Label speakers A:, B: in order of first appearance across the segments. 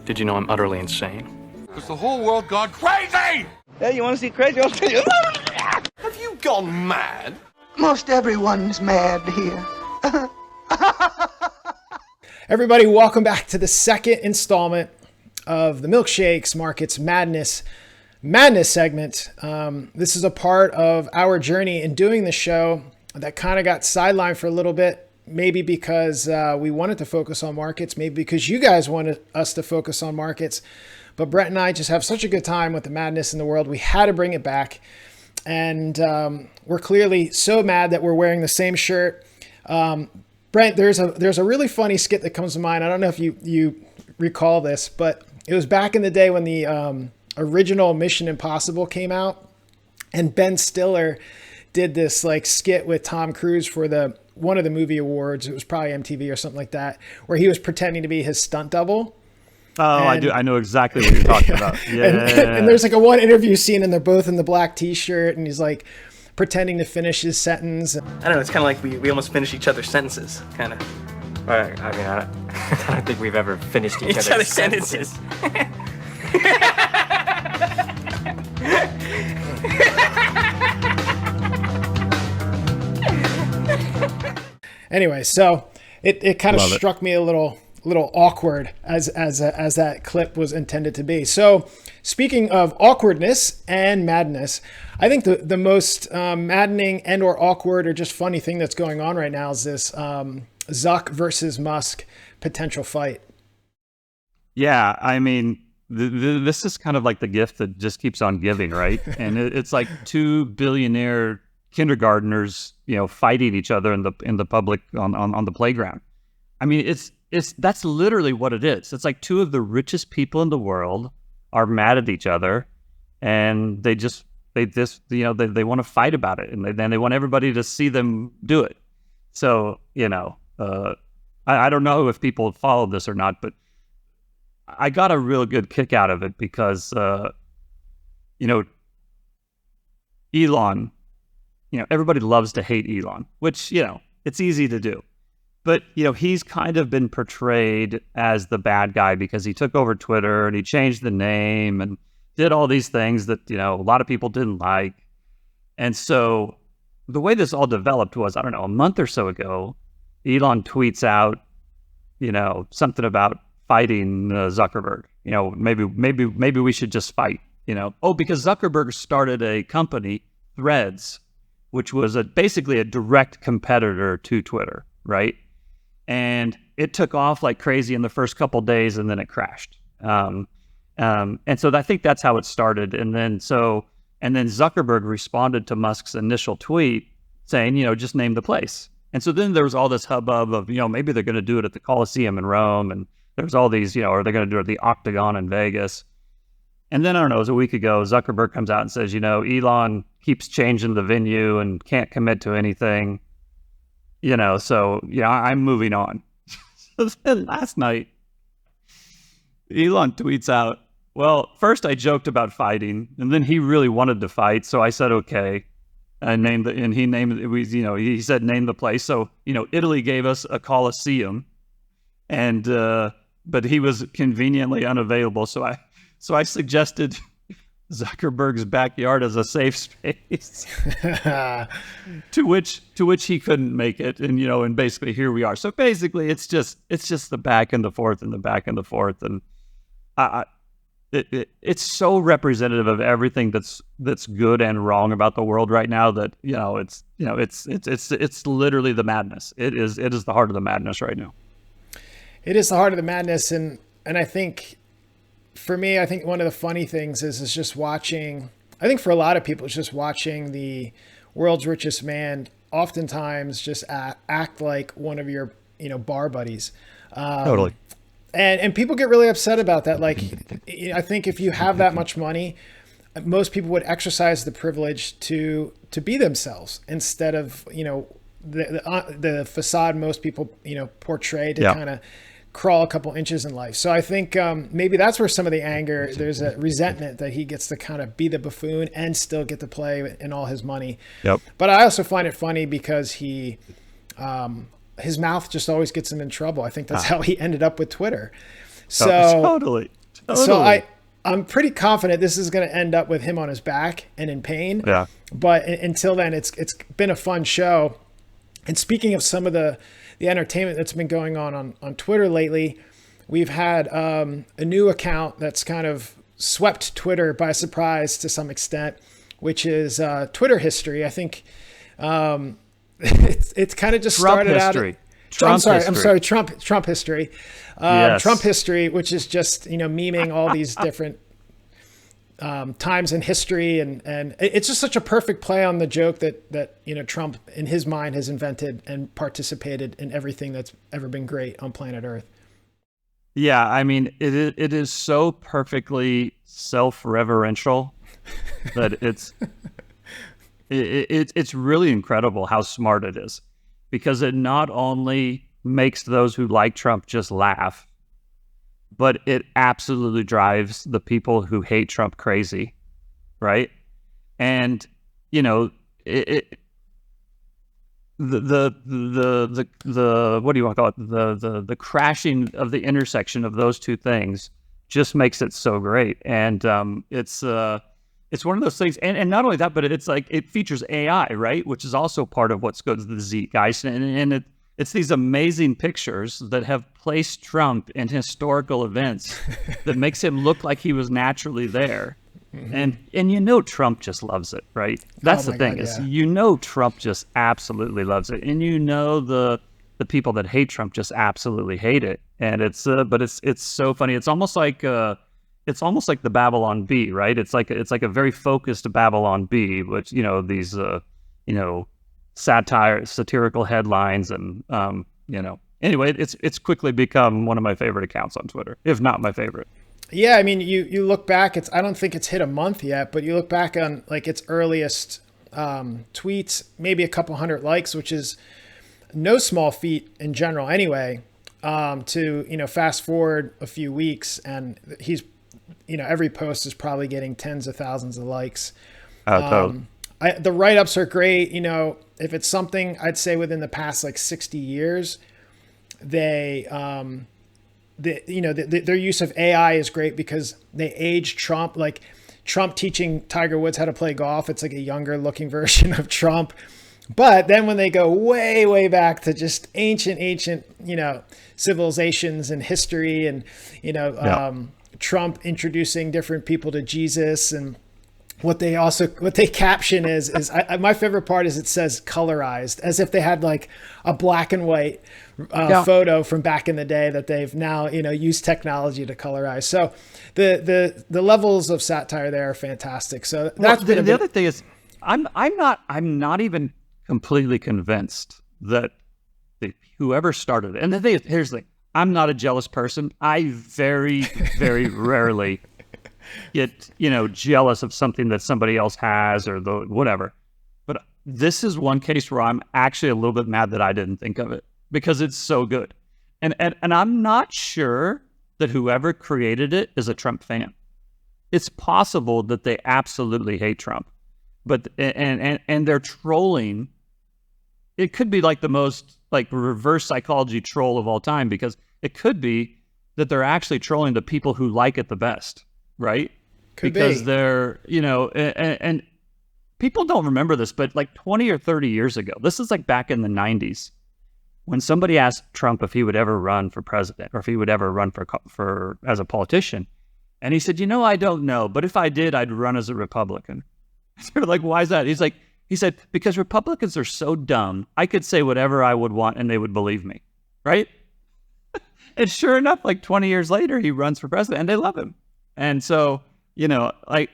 A: Did you know I'm utterly insane?
B: Has the whole world gone crazy?
C: Hey, you want to see crazy? I'll tell you.
B: Have you gone mad?
C: Most everyone's mad here.
D: Everybody, welcome back to the second installment of the Milkshakes Markets Madness segment. This is a part of our journey in doing the show that kind of got sidelined for a little bit, maybe because we wanted to focus on markets, maybe because you guys wanted us to focus on markets. But Brent and I just have such a good time with the madness in the world. We had to bring it back. And we're clearly so mad that we're wearing the same shirt. Brent, there's a really funny skit that comes to mind. I don't know if you recall this, but it was back in the day when the original Mission Impossible came out, and Ben Stiller did this like skit with Tom Cruise for one of the movie awards. It was probably MTV or something like that, where he was pretending to be his stunt double.
E: Oh, and, I do. I know exactly what you're talking about. Yeah.
D: And there's like a one interview scene, and they're both in the black T-shirt, and he's like pretending to finish his sentence.
F: I don't know, it's kind of like we almost finish each other's sentences, kind of.
G: I don't think we've ever finished each other's sentences.
D: Anyway, so it kind of struck me a little awkward as that clip was intended to be. So speaking of awkwardness and madness, I think the most maddening and or awkward or just funny thing that's going on right now is this Zuck versus Musk potential fight.
E: Yeah, I mean, this is kind of like the gift that just keeps on giving, right? And it's like two billionaire kindergartners, fighting each other in the public on the playground. I mean, that's literally what it is. It's like two of the richest people in the world are mad at each other, and they want to fight about it, and then they want everybody to see them do it. So, I don't know if people follow this or not, but I got a real good kick out of it because, Elon, everybody loves to hate Elon, which, it's easy to do. But, he's kind of been portrayed as the bad guy because he took over Twitter and he changed the name and did all these things that, a lot of people didn't like. And so the way this all developed was, I don't know, a month or so ago, Elon tweets out, something about fighting Zuckerberg. Maybe we should just fight, because Zuckerberg started a company, Threads, which was basically a direct competitor to Twitter, right? And it took off like crazy in the first couple of days, and then it crashed. And so I think that's how it started. And then Zuckerberg responded to Musk's initial tweet saying, just name the place. And so then there was all this hubbub of, maybe they're going to do it at the Coliseum in Rome, and there's all these, or they're going to do it at the Octagon in Vegas. And then, I don't know, it was a week ago, Zuckerberg comes out and says, Elon keeps changing the venue and can't commit to anything. I'm moving on. So then last night, Elon tweets out, well, first I joked about fighting, and then he really wanted to fight, so I said, okay. He said, name the place. So, Italy gave us a Coliseum, and, but he was conveniently unavailable. So I suggested Zuckerberg's backyard as a safe space, to which he couldn't make it, and basically here we are. So basically, it's just the back and the forth and the back and the forth, and it's so representative of everything that's good and wrong about the world right now that it's literally the madness. It is the heart of the madness right now.
D: It is the heart of the madness, and I think. For me, I think one of the funny things is just watching, I think for a lot of people, it's just watching the world's richest man oftentimes just act like one of your, bar buddies.
E: Totally.
D: And people get really upset about that. Like, I think if you have that much money, most people would exercise the privilege to be themselves instead of, the facade most people, portray to kind of crawl a couple inches in life. So I think maybe that's where some of the anger, there's a resentment that he gets to kind of be the buffoon and still get to play in all his money.
E: Yep.
D: But I also find it funny because he, his mouth just always gets him in trouble. I think that's how he ended up with Twitter. So
E: totally.
D: So I'm pretty confident this is going to end up with him on his back and in pain.
E: Yeah.
D: But until then, it's been a fun show. And speaking of some of the entertainment that's been going on Twitter lately, we've had a new account that's kind of swept Twitter by surprise to some extent, which is Twitter history. I think it's kind of just
E: Trump
D: started
E: history.
D: out.
E: Trump
D: I'm sorry. Trump history.
E: Yes.
D: Trump history, which is just, memeing all these different times in history. And it's just such a perfect play on the joke that Trump, in his mind, has invented and participated in everything that's ever been great on planet Earth.
E: Yeah, I mean, it is so perfectly self-reverential that it's really incredible how smart it is, because it not only makes those who like Trump just laugh, but it absolutely drives the people who hate Trump crazy, right? And the what do you want to call it? The crashing of the intersection of those two things just makes it so great. And it's one of those things. And not only that, but it's like it features AI, right? Which is also part of what's good to the zeitgeist. And it's these amazing pictures that have placed Trump in historical events that makes him look like he was naturally there. Mm-hmm. And Trump just loves it, right? That's the thing, is Trump just absolutely loves it. And the people that hate Trump just absolutely hate it. And it's so funny. It's almost like the Babylon Bee, right? It's like a very focused Babylon Bee, which these satirical headlines, and anyway, it's quickly become one of my favorite accounts on Twitter, if not my favorite.
D: Yeah, I mean, you look back, I don't think it's hit a month yet, but you look back on like its earliest tweets, maybe a couple hundred likes, which is no small feat in general anyway, to fast forward a few weeks, and he's every post is probably getting tens of thousands of likes.
E: Totally.
D: The write-ups are great. If it's something, I'd say within the past like 60 years, their use of AI is great, because they age Trump, like Trump teaching Tiger Woods how to play golf. It's like a younger looking version of Trump. But then when they go way, way back to just ancient, civilizations and history, and, Trump introducing different people to Jesus, and what they caption is my favorite part is it says colorized, as if they had like a black and white photo from back in the day that they've now used technology to colorize. So the levels of satire there are fantastic. So that's
E: the other thing is I'm not even completely convinced that whoever started it. And the thing is, here's the thing: I'm not a jealous person. I very, very rarely get jealous of something that somebody else has, or whatever. But this is one case where I'm actually a little bit mad that I didn't think of it, because it's so good. And I'm not sure that whoever created it is a Trump fan. It's possible that they absolutely hate Trump, but and they're trolling. It could be like the most like reverse psychology troll of all time, because it could be that they're actually trolling the people who like it the best, right? Because they're, and people don't remember this, but like 20 or 30 years ago, this is like back in the 90s, when somebody asked Trump if he would ever run for president, or if he would ever run for as a politician. And he said, I don't know, but if I did, I'd run as a Republican. They're like, why is that? He said, because Republicans are so dumb, I could say whatever I would want and they would believe me, right? And sure enough, like 20 years later, he runs for president and they love him. And so, like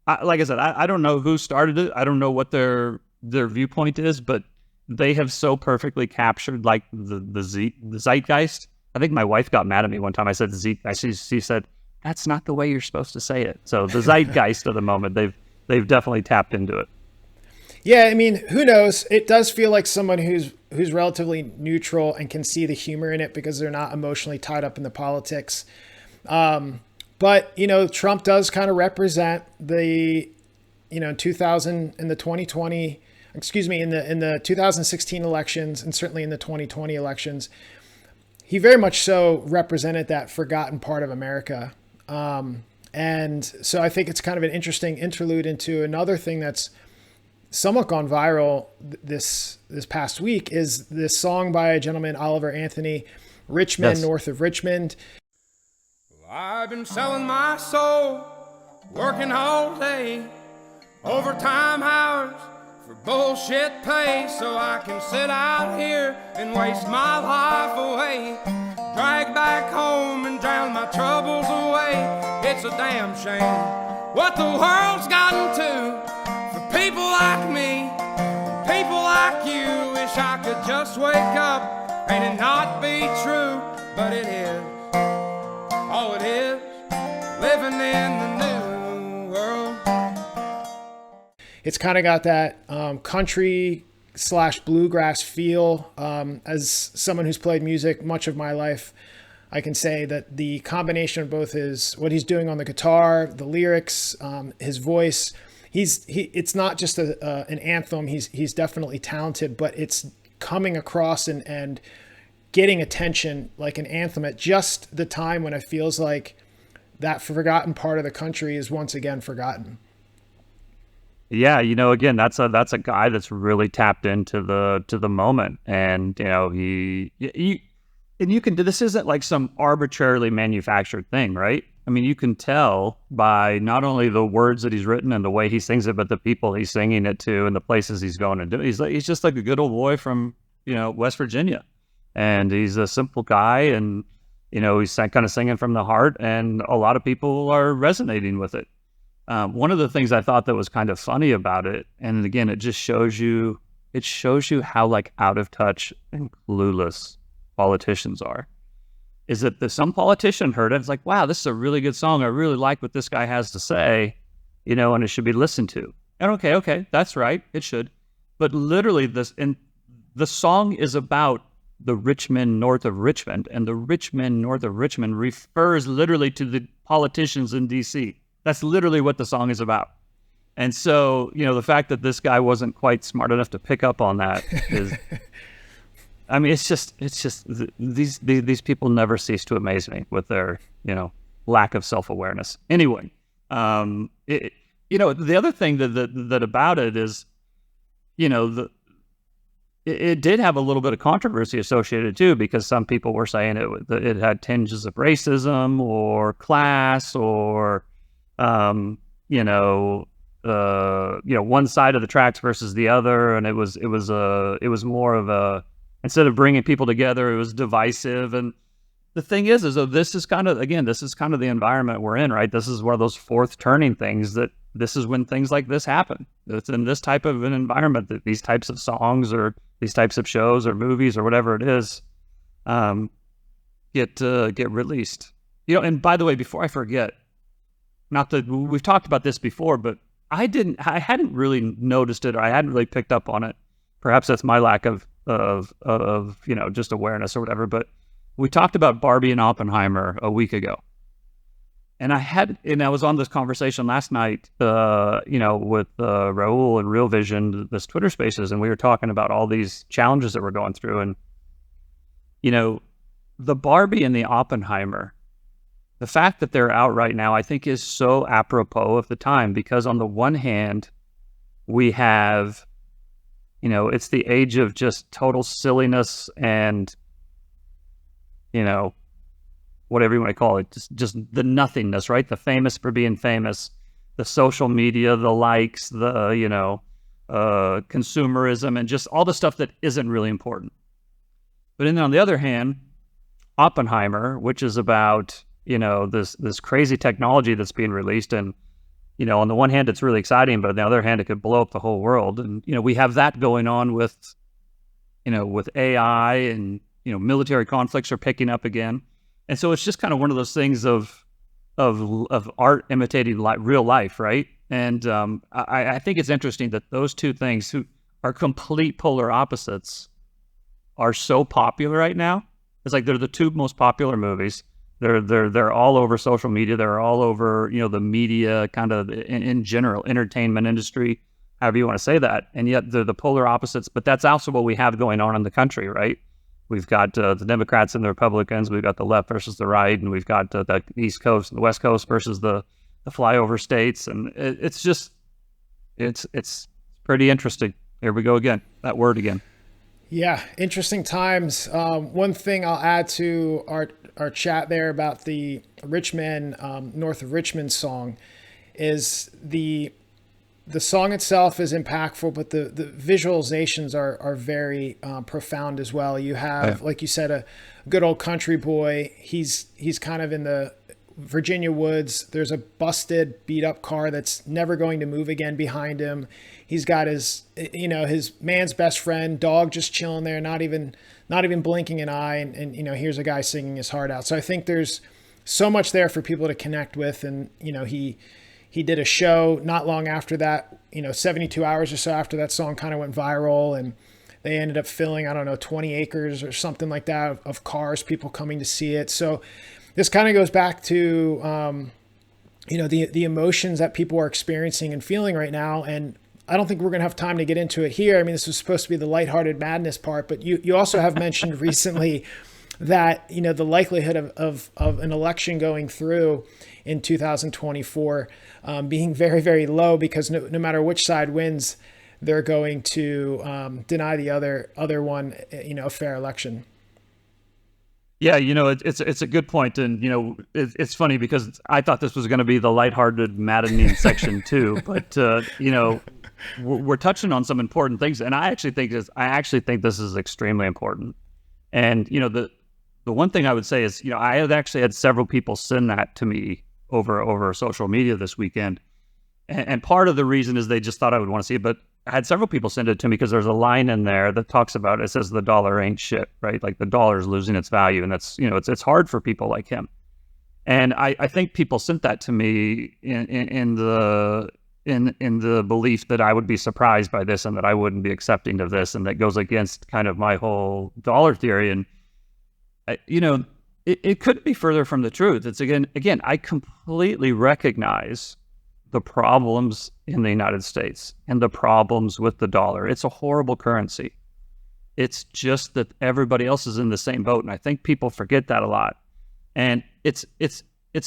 E: I said, I don't know who started it. I don't know what their viewpoint is, but they have so perfectly captured like the zeitgeist. I think my wife got mad at me one time. I said zeitgeist. She said, that's not the way you're supposed to say it. So the zeitgeist of the moment, they've definitely tapped into it.
D: Yeah, I mean, who knows? It does feel like someone who's relatively neutral and can see the humor in it, because they're not emotionally tied up in the politics. But Trump does kind of represent the, 2000 in the 2020, in the 2016 elections, and certainly in the 2020 elections. he very much so represented that forgotten part of America. And so I think it's kind of an interesting interlude into another thing that's somewhat gone viral this past week, is this song by a gentleman, Oliver Anthony, Richmond,
E: Yes.
D: north of Richmond.
B: I've been selling my soul, working all day, overtime hours for bullshit pay, so I can sit out here and waste my life away, drag back home and drown my troubles away. It's a damn shame what the world's gotten to for people like me, people like you. Wish I could just wake up and it not be true, but it is. Oh, it is living in the new world.
D: It's kind of got that country / bluegrass feel. As someone who's played music much of my life, I can say that the combination of both what he's doing on the guitar, the lyrics, his voice, it's not just an anthem. He's definitely talented, but it's coming across and getting attention like an anthem at just the time when it feels like that forgotten part of the country is once again forgotten.
E: Yeah, again, that's a guy that's really tapped into the moment, and and you can do, this isn't like some arbitrarily manufactured thing, right? I mean, you can tell by not only the words that he's written and the way he sings it, but the people he's singing it to and the places he's going to do. He's just like a good old boy from West Virginia, and he's a simple guy, and he's kind of singing from the heart, and a lot of people are resonating with it. One of the things I thought that was kind of funny about it, and again, it just shows you how like out of touch and clueless politicians are, is that some politician heard it. It's like, wow, this is a really good song. I really like what this guy has to say, and it should be listened to. And okay, that's right, it should. But literally the song is about the Richmond north of Richmond, and the Richmond north of Richmond refers literally to the politicians in D.C. That's literally what the song is about. And so, the fact that this guy wasn't quite smart enough to pick up on that is, I mean, it's just these people never cease to amaze me with their, lack of self-awareness. Anyway, the other thing that about it is, it did have a little bit of controversy associated too, because some people were saying it had tinges of racism or class or, one side of the tracks versus the other, and it was more of a, instead of bringing people together, it was divisive. And the thing is though, this is kind of the environment we're in, right? This is one of those fourth turning things, that this is when things like this happen. It's in this type of an environment that these types of songs or these types of shows or movies or whatever it is get released. And by the way, before I forget, not that we've talked about this before, but I hadn't really noticed it, or I hadn't really picked up on it. Perhaps that's my lack of just awareness or whatever. But we talked about Barbie and Oppenheimer a week ago, and I was on this conversation last night, with Raul and Real Vision, this Twitter Spaces, and we were talking about all these challenges that we're going through, and the Barbie and the Oppenheimer. The fact that they're out right now, I think, is so apropos of the time, because on the one hand, we have, it's the age of just total silliness and, whatever you want to call it, just the nothingness, right? The famous for being famous, the social media, the likes, the, consumerism, and just all the stuff that isn't really important. But then on the other hand, Oppenheimer, which is about, this crazy technology that's being released, and on the one hand it's really exciting, but on the other hand it could blow up the whole world. And we have that going on with AI, and military conflicts are picking up again. And so it's just kind of one of those things of art imitating real life, right? And I think it's interesting that those two things, who are complete polar opposites, are so popular right now. It's like they're the two most popular movies. They're all over social media. They're all over, the media, kind of in general, entertainment industry, however you want to say that. And yet they're the polar opposites. But that's also what we have going on in the country, right? We've got the Democrats and the Republicans. We've got the left versus the right, and we've got the East Coast and the West Coast versus the flyover states. And it's pretty interesting. Here we go again. That word again.
D: Yeah, interesting times. One thing I'll add to our chat there about the Richmond, north of Richmond song is the song itself is impactful, but the visualizations are very profound as well. You have, like you said, a good old country boy. He's kind of in the Virginia woods. There's a busted, beat up car that's never going to move again behind him. He's got his man's best friend, dog just chilling there, not even blinking an eye. And here's a guy singing his heart out. So I think there's so much there for people to connect with. And, he did a show not long after that, 72 hours or so after that song kind of went viral, and they ended up filling, 20 acres or something like that of cars, people coming to see it. So this kind of goes back to, the emotions that people are experiencing and feeling right now. And I don't think we're going to have time to get into it here. I mean, this was supposed to be the lighthearted madness part, but you also have mentioned recently that, the likelihood of an election going through in 2024 being very, very low, because no matter which side wins, they're going to deny the other one, a fair election.
E: Yeah, it's a good point, and it's funny because I thought this was going to be the lighthearted maddening section too, but we're touching on some important things, and I actually think this is extremely important. And the one thing I would say is, I had actually had several people send that to me over social media this weekend, and part of the reason is they just thought I would want to see it, but I had several people send it to me because there's a line in there that talks about, it says the dollar ain't shit, right? Like the dollar is losing its value, and that's it's hard for people like him. And I think people sent that to me in the belief that I would be surprised by this and that I wouldn't be accepting of this, and that goes against kind of my whole dollar theory. And it couldn't be further from the truth. It's again, I completely recognize the problems in the United States and the problems with the dollar. It's a horrible currency. It's just that everybody else is in the same boat, and I think people forget that a lot. And it's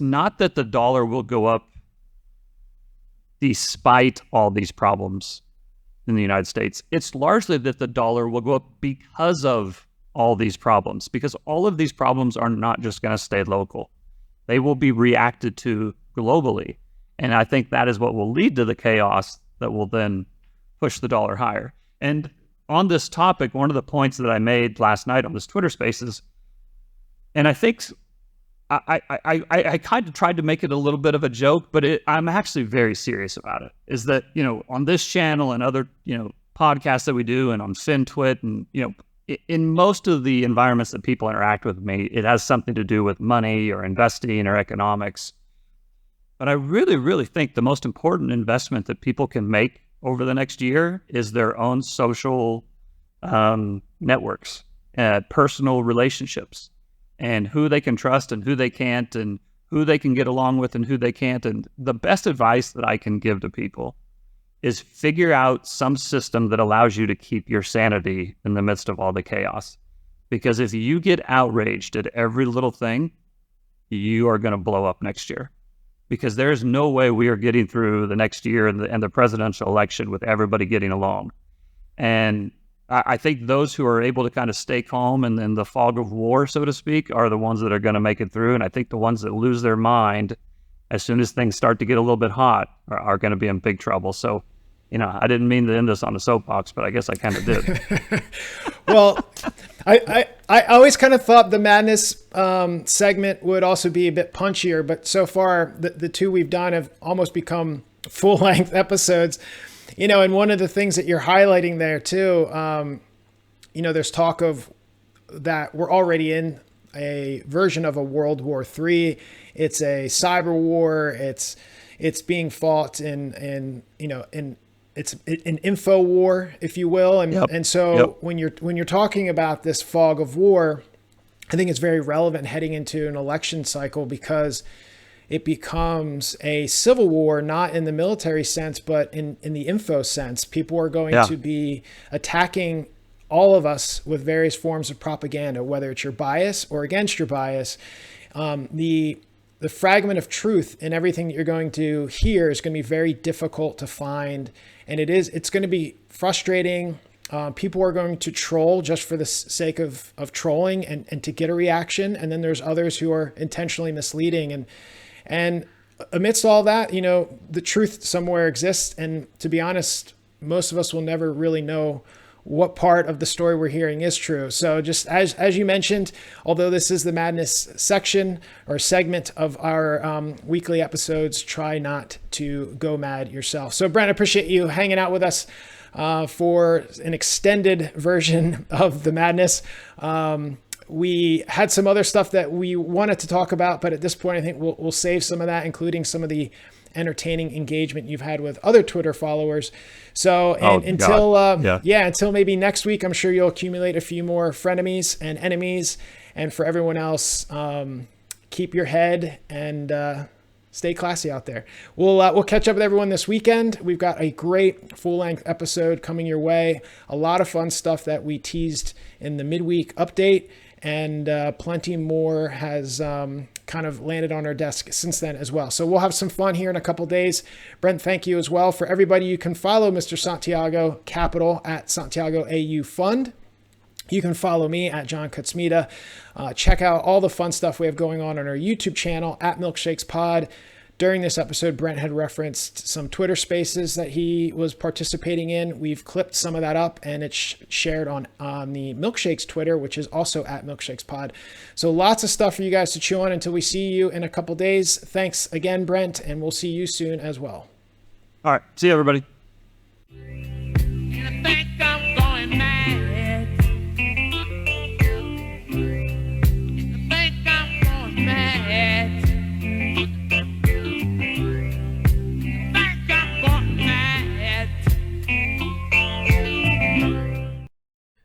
E: not that the dollar will go up despite all these problems in the United States. It's largely that the dollar will go up because of all these problems, because all of these problems are not just going to stay local. They will be reacted to globally. And I think that is what will lead to the chaos that will then push the dollar higher. And on this topic, one of the points that I made last night on this Twitter Spaces, and I think I kind of tried to make it a little bit of a joke, but I'm actually very serious about it, is that, on this channel and other, podcasts that we do, and on FinTwit, and, in most of the environments that people interact with me, it has something to do with money or investing or economics. But I really, really think the most important investment that people can make over the next year is their own social networks, personal relationships, and who they can trust and who they can't, and who they can get along with and who they can't. And the best advice that I can give to people is figure out some system that allows you to keep your sanity in the midst of all the chaos. Because if you get outraged at every little thing, you are going to blow up next year. Because there's no way we are getting through the next year and the presidential election with everybody getting along. And I think those who are able to kind of stay calm in the fog of war, so to speak, are the ones that are going to make it through. And I think the ones that lose their mind as soon as things start to get a little bit hot are going to be in big trouble. So, I didn't mean to end this on a soapbox, but I guess I kind of did.
D: Well, I always kind of thought the madness segment would also be a bit punchier, but so far the two we've done have almost become full-length episodes. And one of the things that you're highlighting there too, there's talk of that we're already in a version of a World War III. It's a cyber war. It's being fought in it's an info war, if you will. And so when you're talking about this fog of war, I think it's very relevant heading into an election cycle, because it becomes a civil war, not in the military sense, but in the info sense. People are going to be attacking all of us with various forms of propaganda, whether it's your bias or against your bias. The fragment of truth in everything that you're going to hear is going to be very difficult to find. And it's going to be frustrating. People are going to troll just for the sake of trolling and to get a reaction. And then there's others who are intentionally misleading. And amidst all that, the truth somewhere exists. And to be honest, most of us will never really know what part of the story we're hearing is true. So just as you mentioned, although this is the madness section or segment of our weekly episodes, try not to go mad yourself. So Brent, I appreciate you hanging out with us for an extended version of the madness. We had some other stuff that we wanted to talk about, but at this point, I think we'll save some of that, including some of the entertaining engagement you've had with other Twitter followers. So until maybe next week, I'm sure you'll accumulate a few more frenemies and enemies. And for everyone else, keep your head and stay classy out there. We'll catch up with everyone this weekend. We've got a great full-length episode coming your way. A lot of fun stuff that we teased in the midweek update, and plenty more has kind of landed on our desk since then as well. So we'll have some fun here in a couple days. Brent, thank you as well. For everybody, you can follow Mr. Santiago Capital at Santiago AU Fund. You can follow me at Jon Kutsmita. Check out all the fun stuff we have going on our YouTube channel at Milkshakes Pod. During this episode, Brent had referenced some Twitter spaces that he was participating in. We've clipped some of that up, and it's shared on the Milkshakes Twitter, which is also at Milkshakes Pod. So lots of stuff for you guys to chew on until we see you in a couple days. Thanks again, Brent, and we'll see you soon as well.
E: All right. See you, everybody.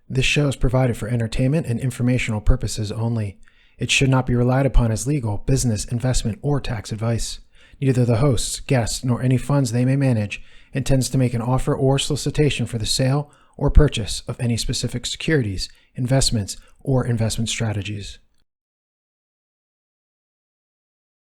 D: This show is provided for entertainment and informational purposes only. It should not be relied upon as legal, business, investment, or tax advice. Neither the hosts, guests, nor any funds they may manage intends to make an offer or solicitation for the sale or purchase of any specific securities, investments, or investment strategies.